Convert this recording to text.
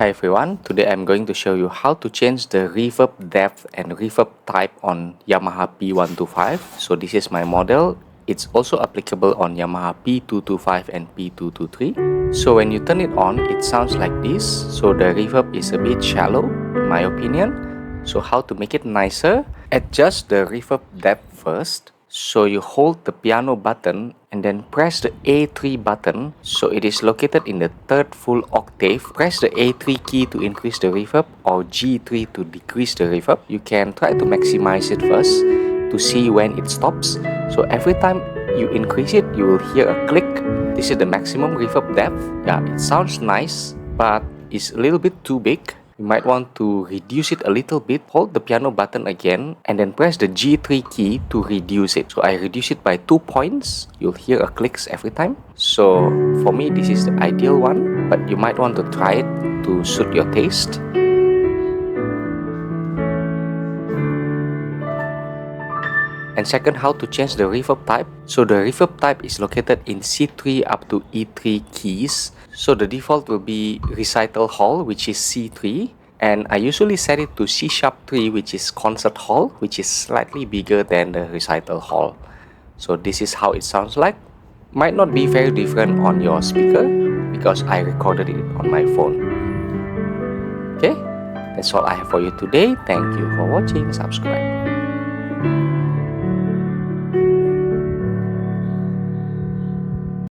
Hi everyone, today I'm going to show you how to change the reverb depth and reverb type on Yamaha P125. So this is my model. It's also applicable on Yamaha P225 and P223. So when you turn it on, it sounds like this. So the reverb is a bit shallow in my opinion. So how to make it nicer? Adjust the reverb depth first. So you hold the piano button and then press the A3 button. So it is located in the third full octave. Press the A3 key to increase the reverb or G3 to decrease the reverb. You can try to maximize it first to see when it stops. So every time you increase it, you will hear a click. This is the maximum reverb depth. Yeah, it sounds nice, but it's a little bit too big. You might want to reduce it a little bit. Hold the piano button again and then press the G3 key to reduce it. So I reduce it by 2 points. You'll hear a clicks every time. So for me, this is the ideal one, but you might want to try it to suit your taste. And second, how to change the reverb type. So the reverb type is located in C3 up to E3 keys. So the default will be Recital Hall, which is C3. And I usually set it to C#3, which is Concert Hall, which is slightly bigger than the Recital Hall. So this is how it sounds like. Might not be very different on your speaker because I recorded it on my phone. Okay, that's all I have for you today. Thank you for watching. Subscribe.